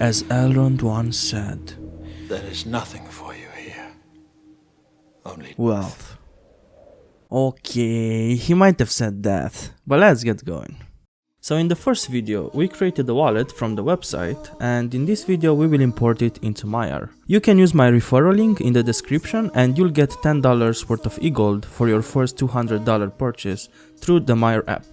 As Elrond once said, there is nothing for you here. Only wealth. Okay, he might have said death, but let's get going. So in the first video, we created a wallet from the website, and in this video we will import it into Maiar. You can use my referral link in the description and you'll get $10 worth of eGold for your first $200 purchase through the Maiar app.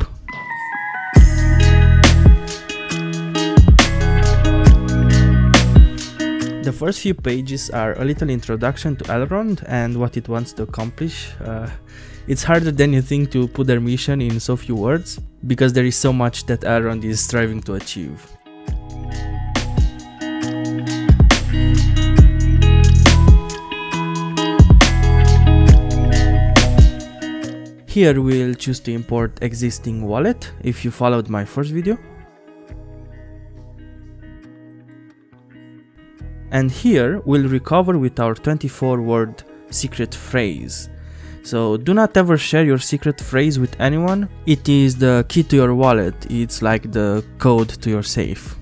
The first few pages are a little introduction to Elrond and what it wants to accomplish. It's harder than you think to put their mission in so few words, because there is so much that Elrond is striving to achieve. Here we'll choose to import existing wallet if you followed my first video. And here we'll recover with our 24-word secret phrase. So do not ever share your secret phrase with anyone. It is the key to your wallet. It's like the code to your safe.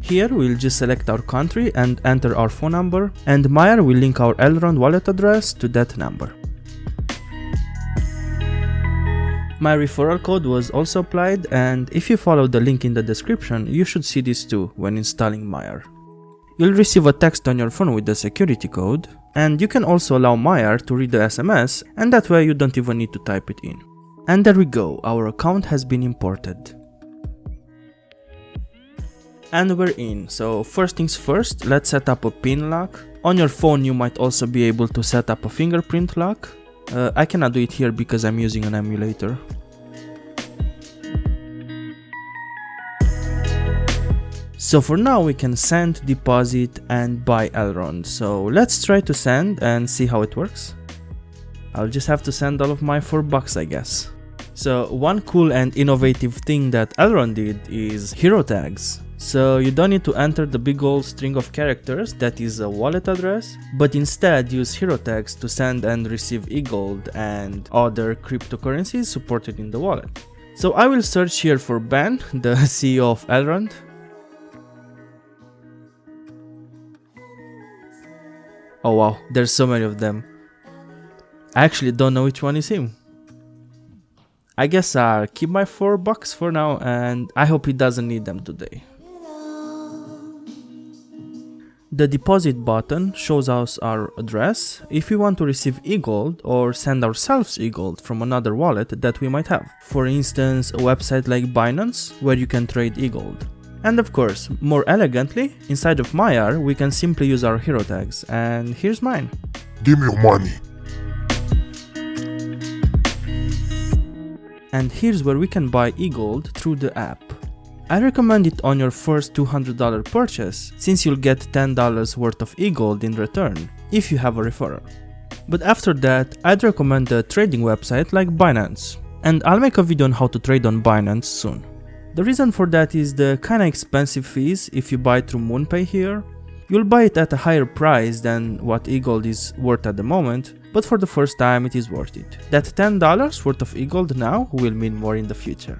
Here we'll just select our country and enter our phone number, and Maiar will link our Elrond wallet address to that number. My referral code was also applied, and if you follow the link in the description, you should see this too when installing Maiar. You'll receive a text on your phone with the security code, and you can also allow Maiar to read the SMS, and that way you don't even need to type it in. And there we go, our account has been imported. And we're in, so first things first, let's set up a PIN lock. On your phone you might also be able to set up a fingerprint lock. I cannot do it here because I'm using an emulator. So for now we can send, deposit and buy Elrond. So let's try to send and see how it works. I'll just have to send all of my $4, I guess. So one cool and innovative thing that Elrond did is hero tags. So you don't need to enter the big old string of characters that is a wallet address, but instead use hero tags to send and receive eGold and other cryptocurrencies supported in the wallet. So I will search here for Ben, the CEO of Elrond. Oh wow, there's so many of them. I actually don't know which one is him. I guess I'll keep my $4 for now, and I hope he doesn't need them today. The deposit button shows us our address if we want to receive eGold or send ourselves eGold from another wallet that we might have. For instance, a website like Binance where you can trade eGold. And of course, more elegantly, inside of Maiar, we can simply use our hero tags, and here's mine. Give me your money. And here's where we can buy eGold through the app. I recommend it on your first $200 purchase, since you'll get $10 worth of eGold in return, if you have a referral. But after that, I'd recommend a trading website like Binance, and I'll make a video on how to trade on Binance soon. The reason for that is the kinda expensive fees if you buy through MoonPay here. You'll buy it at a higher price than what eGold is worth at the moment, but for the first time it is worth it. That $10 worth of eGold now will mean more in the future.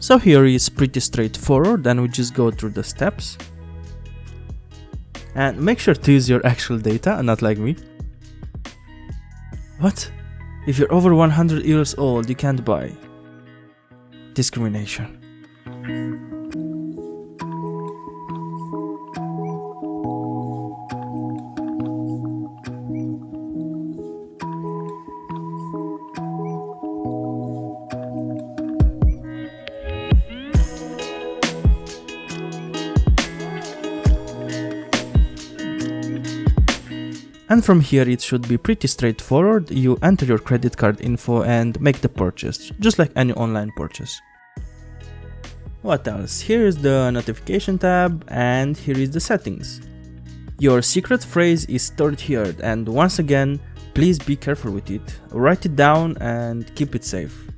So here is pretty straightforward, and we just go through the steps. And make sure to use your actual data, not like me. What? If you're over 100 years old, you can't buy. Discrimination. And from here it should be pretty straightforward. You enter your credit card info and make the purchase, just like any online purchase. What else? Here is the notification tab, and here is the settings. Your secret phrase is stored here, and once again, please be careful with it. Write it down and keep it safe.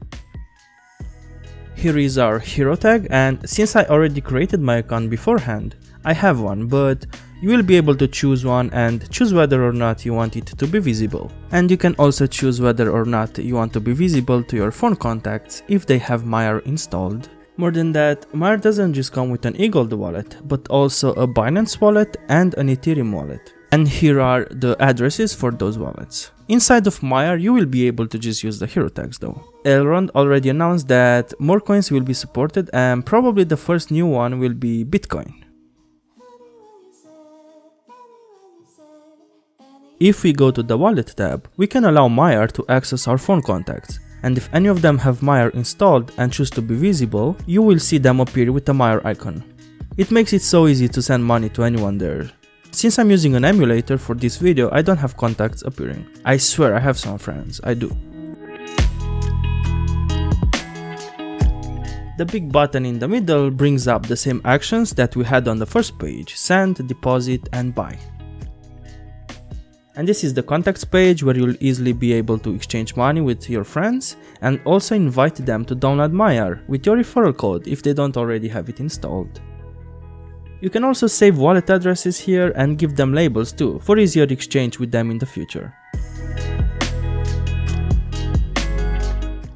Here is our hero tag, and since I already created my account beforehand, I have one, but you will be able to choose one and choose whether or not you want it to be visible. And you can also choose whether or not you want to be visible to your phone contacts if they have Maiar installed. More than that, Maiar doesn't just come with an eGold wallet, but also a Binance wallet and an Ethereum wallet. And here are the addresses for those wallets. Inside of Maiar, you will be able to just use the hero tags though. Elrond already announced that more coins will be supported and probably the first new one will be Bitcoin. If we go to the wallet tab, we can allow Maiar to access our phone contacts. And if any of them have Maiar installed and choose to be visible, you will see them appear with the Maiar icon. It makes it so easy to send money to anyone there. Since I'm using an emulator for this video, I don't have contacts appearing. I swear I have some friends, I do. The big button in the middle brings up the same actions that we had on the first page: send, deposit and buy. And this is the contacts page where you'll easily be able to exchange money with your friends and also invite them to download Maiar with your referral code if they don't already have it installed. You can also save wallet addresses here and give them labels too for easier exchange with them in the future.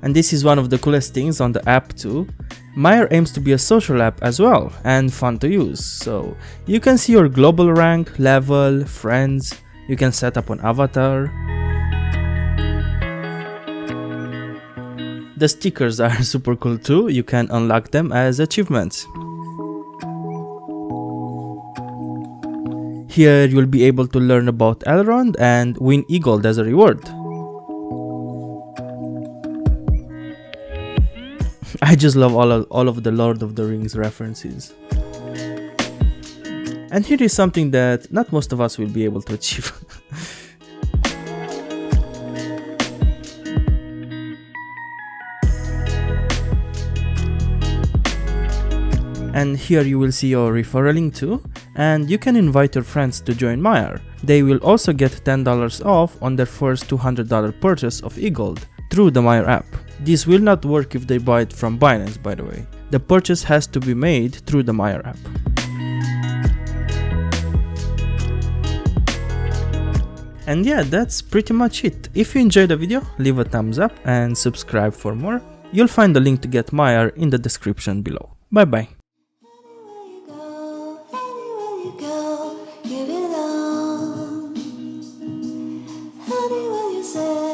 And this is one of the coolest things on the app too. Maiar aims to be a social app as well and fun to use, so you can see your global rank, level, friends, you can set up an avatar. The stickers are super cool too, you can unlock them as achievements. Here you'll be able to learn about Elrond and win eGold as a reward. I just love all of the Lord of the Rings references. And here is something that not most of us will be able to achieve. And here you will see your referral link too, and you can invite your friends to join Maiar. They will also get $10 off on their first $200 purchase of eGold through the Maiar app. This will not work if they buy it from Binance, by the way. The purchase has to be made through the Maiar app. And yeah, that's pretty much it. If you enjoyed the video, leave a thumbs up and subscribe for more. You'll find the link to get Maiar in the description below. Bye bye. Anywhere you say